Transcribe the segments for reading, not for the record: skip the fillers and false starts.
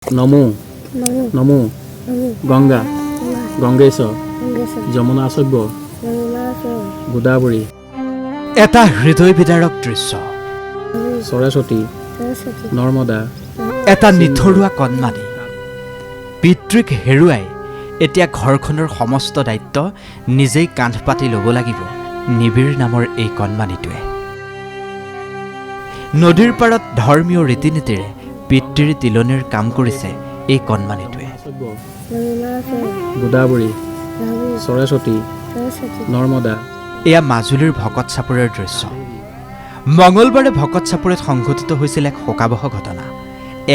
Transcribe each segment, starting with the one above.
নমো নমো গঙ্গা গঙ্গেশ্বৰ যমুনা আচব্য গোদাবৰী এটা হৃদয় বিদাৰক দৃশ্য সৰস্বতী নৰ্মদা এটা নিথৰুৱা কণমানি পিতৃক হেৰুৱাই এতিয়া ঘৰখনৰ সমস্ত দায়িত্ব নিজেই কান্ধ পাতি ল'ব লাগিব নিবিড় নামৰ এই কণমানিটোৱে নদীৰ পাৰত ধৰ্মীয় ৰীতি নীতিৰে পিতৃৰ তিলনীৰ কাম কৰিছে এই কণমানিটোৱে গোদাবৰী সৰস্বতী নৰ্মদা এয়া মাজুলীৰ ভকত চাপৰিৰ দৃশ্য মঙলবাৰে ভকত চাপৰিত সংঘটিত হৈছিল এক শোকাবহ ঘটনা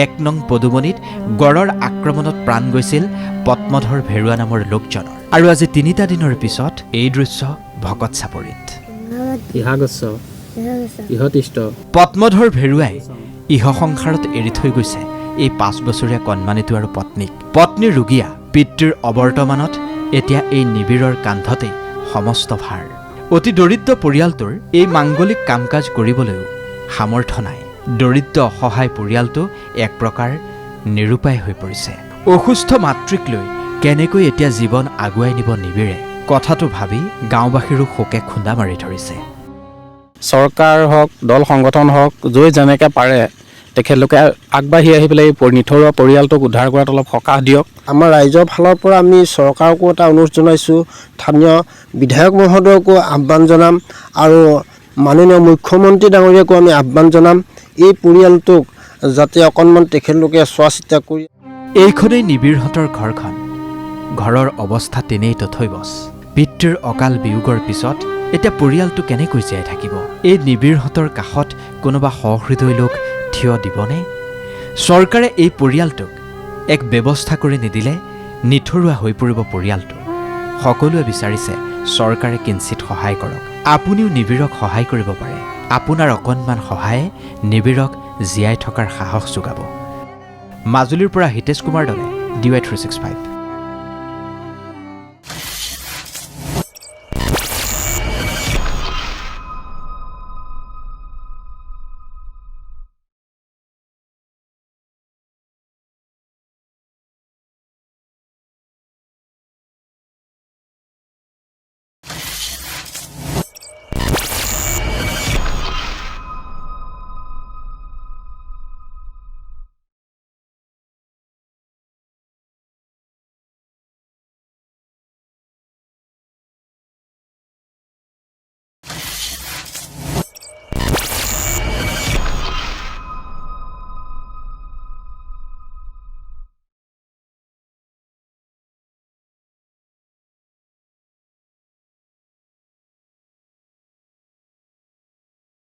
১ নং পদুমণিত গড়ৰ আক্ৰমণত প্ৰাণ গৈছিল পদ্মধৰ ভেৰুৱা নামৰ লোকজনৰ আৰু আজি ৩টা দিনৰ পিছত এই দৃশ্য ভকত চাপৰিত ইহাগস্য ইহতিষ্ঠ পদ্মধৰ ভেৰুৱাই ইহ সংসাৰত এৰি থৈ গৈছে এই ৫ বছৰীয়া কণমানিটো আৰু পত্নী ৰুগীয়া পিতৃৰ অৱৰ্তমানত এতিয়া এই নিবিড়ৰ কান্ধতেই সমস্ত ভাৰ অতি দৰিদ্ৰ পৰিয়ালটোৰ এই মাংগলিক কাম কাজ কৰিবলৈও সামৰ্থ্য নাই দৰিদ্ৰ অসহায় পৰিয়ালটো এক প্ৰকাৰ নিৰুপায় হৈ পৰিছে অসুস্থ মাতৃক লৈ কেনেকৈ এতিয়া জীৱন আগুৱাই নিব নিবিড়ে কথাটো ভাবি গাঁওবাসীৰো শোকে খুন্দা মাৰি ধৰিছে চৰকাৰ হওক দল সংগঠন হওক য'ই যেনেকৈ পাৰে তেখেতলোকে আগবাঢ়ি আহি পেলাই এই নিথৰুৱা পৰিয়ালটোক উদ্ধাৰ কৰাত অলপ সকাহ দিয়ক আমাৰ ৰাইজৰ ফালৰ পৰা আমি চৰকাৰকো এটা অনুৰোধ জনাইছোঁ স্থানীয় বিধায়ক মহোদয়কো আহ্বান জনাম আৰু মাননীয় মুখ্যমন্ত্ৰী ডাঙৰীয়াকো আমি আহ্বান জনাম এই পৰিয়ালটোক যাতে অকণমান তেখেতলোকে চোৱা চিতা কৰি এইখনেই নিবিড়হঁতৰ ঘৰখন ঘৰৰ অৱস্থা তেনেই তথৈবচ পিতৃৰ অকাল বিয়োগৰ পিছত এতিয়া পৰিয়ালটো কেনেকৈ জীয়াই থাকিব এই নিবিড়হঁতৰ কাষত কোনোবা সহৃদয় লোক থিয় দিবনে চৰকাৰে এই পৰিয়ালটোক এক ব্যৱস্থা কৰি নিদিলে নিথৰুৱা হৈ পৰিব পৰিয়ালটো সকলোৱে বিচাৰিছে চৰকাৰে কিঞ্চিত সহায় কৰক আপুনিও নিবিড়ক সহায় কৰিব পাৰে আপোনাৰ অকণমান সহায়ে নিবিড়ক জীয়াই থকাৰ সাহস যোগাব মাজুলীৰ পৰা হিতেশ কুমাৰ দলে DY365